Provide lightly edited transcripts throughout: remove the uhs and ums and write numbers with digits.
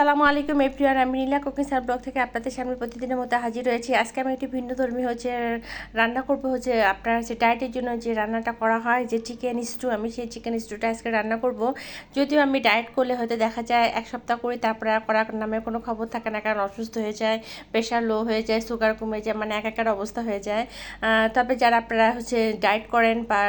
আসসালামু আলাইকুম এভরিওয়ান, আমি নীলা কুকিং সার ব্লগ থেকে আপনাদের সামনে প্রতিদিনের মতো হাজির হয়েছি। আজকে আমি একটি ভিন্ন ধর্মী রান্না করব আপনার ডায়েটের জন্য যে রান্নাটা করা হয় যে চিকেন স্টু, আমি সেই চিকেন স্টুটা আজকে রান্না করব। যদিও আমি ডায়েট করলে হয়তো দেখা যায় এক সপ্তাহ করি, তারপরে আর করার নামে কোনো খবর থাকে না, কারণ অসুস্থ হয়ে যায়, প্রেশার লো হয়ে যায়, সুগার কমে যায়, মানে একাকার অবস্থা হয়ে যায়। তবে যারা আপনারা ডায়েট করেন বা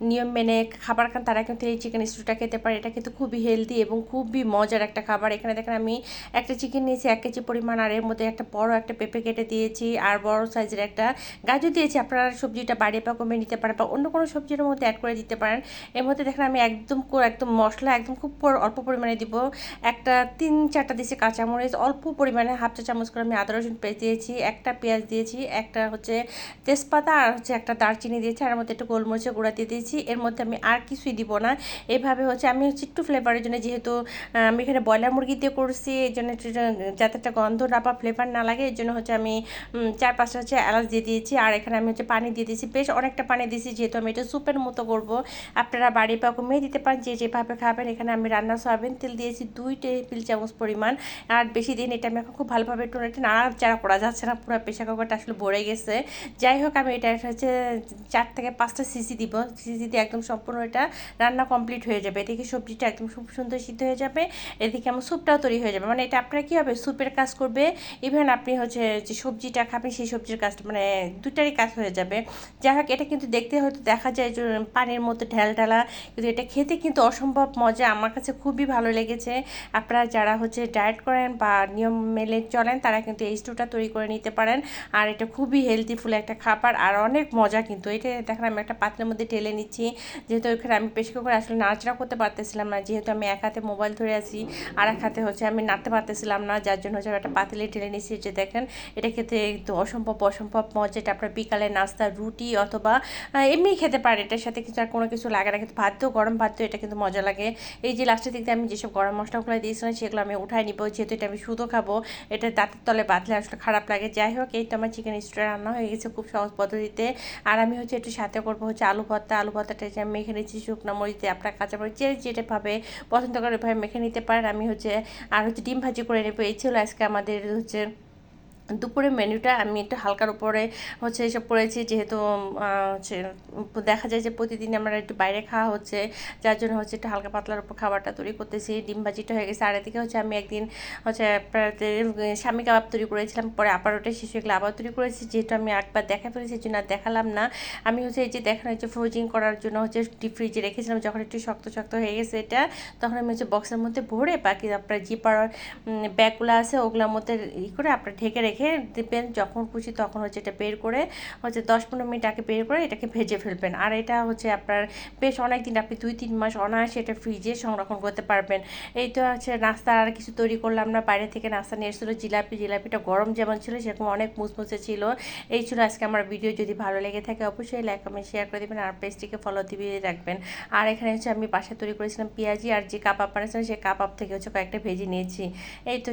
নিয়ম মেনে খাবার খান, তারা কিন্তু এই চিকেন স্টুটা খেতে পারে। এটা কিন্তু খুবই হেলদি এবং খুবই মজার একটা খাবার। এখানে দেখেন আমি একটা চিকেন নিয়েছি 1 কেজি পরিমাণ, আর এর মধ্যে একটা বড় একটা পেঁপে কেটে দিয়েছি, আর বড় সাইজের একটা গাজর দিয়েছি। আপনারা সবজিটা বাড়িয়ে বা কমে নিতে পারেন, বা অন্য কোনো সবজির মধ্যে অ্যাড করে দিতে পারেন। এর মধ্যে দেখেন আমি একদম মশলা একদম খুব অল্প পরিমাণে দিব। একটা 3-4টা দিয়েছি কাঁচামরিচ, অল্প পরিমাণে হাফ চা চামচ করে আমি আদা রসুন পেস্ট দিয়েছি, একটা পেঁয়াজ দিয়েছি, একটা তেজপাতা, আর একটা দারচিনি দিয়েছি, আর মধ্যে একটু গোলমরিচের গুঁড়া দিয়ে দিয়েছি। এর মধ্যে আমি আর কিছুই দিব না। এভাবে আমি একটু ফ্লেভারের জন্য, যেহেতু আমি এখানে ব্রয়লার মুরগি দিয়ে করছি, এই জন্য যাতে একটা গন্ধ না বা ফ্লেভার না লাগে, এই জন্য আমি 4-5টা এলাচ দিয়ে দিয়েছি। আর এখানে আমি পানি দিয়ে দিয়েছি, বেশ অনেকটা পানি দিয়েছি, যেহেতু আমি এটা স্যুপের মতো করব। আপনারা বাড়ি বা কমিয়ে দিতে পারেন, যে যেভাবে খাবেন। এখানে আমি রান্না সয়াবিন তেল দিয়েছি 2 টেবিল চামচ পরিমাণ। আর বেশি দিন এটা আমি এখন খুব ভালোভাবে একটু নাড়াচাড়া করা যাচ্ছে না, পুরো প্রেশার কুকারটা আসলে ভরে গেছে। যাই হোক, আমি এটা 4 থেকে 5টা সিসি দিব। সিসি দিয়ে একদম সম্পূর্ণ এটা রান্না কমপ্লিট হয়ে যাবে। এদিকে সবজিটা একদম খুব সুন্দর সিদ্ধ হয়ে যাবে, এদিকে আমার স্যুপটাও তৈরি হয়ে যাবে। মানে এটা আপনার কী হবে, স্যুপের কাজ করবে, ইভেন আপনি যে সবজিটা খাবেন সেই সবজির কাজটা, মানে দুটারই কাজ হয়ে যাবে। যাই হোক, এটা কিন্তু দেখতে হয়তো দেখা যায় যে পানির মতো ঢালা, কিন্তু এটা খেতে কিন্তু অসম্ভব মজা। আমার কাছে খুবই ভালো লেগেছে। আপনারা যারা ডায়েট করেন বা নিয়ম মেনে চলেন, তারা কিন্তু এই স্টুটা তৈরি করে নিতে পারেন। আর এটা খুবই হেলদিফুল একটা খাবার, আর অনেক মজা কিন্তু। এটা দেখেন আমি একটা পাত্রের মধ্যে ঢেলে নিচ্ছি, যেহেতু ওইখানে আমি বেশি করে আসলে নাড়াচাড়া করতে পারতেছিলাম না, যেহেতু আমি এক হাতে মোবাইল ধরে আছি, আর এক হাতে আমি নাড়তে পারতেছিলাম না, যার জন্য একটা পাতিলে ঢেলে নিচ্ছি। যে দেখেন, এটা খেতে একটু অসম্ভব মজা। এটা আপনার বিকালে নাস্তা, রুটি অথবা এমনি খেতে পারে, এটার সাথে কিছু আর কোনো কিছু লাগে না, কিন্তু ভাত দিয়েও, গরম ভাত দিয়েও এটা কিন্তু মজা লাগে। এই যে লাস্টের দিক দিয়ে আমি যেসব গরম মশলাগুলো দিয়েছিলাম, সেগুলো আমি উঠাই নিব, যেহেতু এটা আমি শুধু খাবো, এটা দাঁতের তলে বাঁধলে আসলে খারাপ লাগে। যাই হোক, এই তো আমার চিকেন স্টু রান্না হয়ে গেছে খুব সহজ পদ্ধতিতে। আর আমি একটু সাথে করবো আলু ভর্তা। আলু ভর্তাটা আমি মেখে নিচ্ছি শুকনো মরিচে, আপনার কাঁচামরিচ যেটাভাবে পছন্দ করে ওইভাবে মেখে নিতে পারেন। আমি আর ডিম ভাজি করে নেবো। এই ছিল আজকে আমাদের দুপুরের মেনুটা। আমি একটু হালকার উপরে এসব করেছি, যেহেতু দেখা যায় যে প্রতিদিন আমরা একটু বাইরে খাওয়া হচ্ছে, যার জন্য একটু হালকা পাতলার উপর খাবারটা তৈরি করতেছি। ডিম ভাজিটা হয়ে গেছে। আর এদিকে আমি একদিন স্বামী কাবাব তৈরি করেছিলাম, পরে আবার ওটা শেষ হয়ে গেলে আবার তৈরি করেছি, যেহেতু আমি একবার দেখা ফেলেছি, এই জন্য আর দেখালাম না। আমি এই যে দেখেন ফ্রোজিং করার জন্য ডিপ ফ্রিজে রেখেছিলাম। যখন একটু শক্ত হয়ে গেছে এটা, তখন আমি বক্সের মধ্যে ভরে, বাকি আপনার জিপার ব্যাগগুলো আছে ওগুলোর মধ্যে করে আপনার ঢেকে রেখে দেবেন। যখন খুশি তখন এটা বের করে 10-15 মিনিট আগে বের করে এটাকে ভেজে ফেলবেন। আর এটা আপনার বেশ অনেক দিন, আপনি 2-3 মাস অনায়াসে এটা ফ্রিজে সংরক্ষণ করতে পারবেন। এই তো নাস্তা আর কিছু তৈরি করলাম না, বাইরে থেকে নাস্তা নিয়ে এসেছিলো জিলাপিটা গরম যেমন ছিল সেরকম অনেক মুচমুচে ছিল। এই ছিল আজকে আমার ভিডিও। যদি ভালো লেগে থাকে অবশ্যই লাইক কমেন্ট শেয়ার করে দেবেন, আর পেজটিকে ফলো দিয়ে রাখবেন। আর এখানে আমি বাসায় তৈরি করেছিলাম পেঁয়াজি, আর যে কাবাব বানিয়েছিলাম সেই কাবাব থেকে কয়েকটা ভেজে নিয়েছি। এই তো।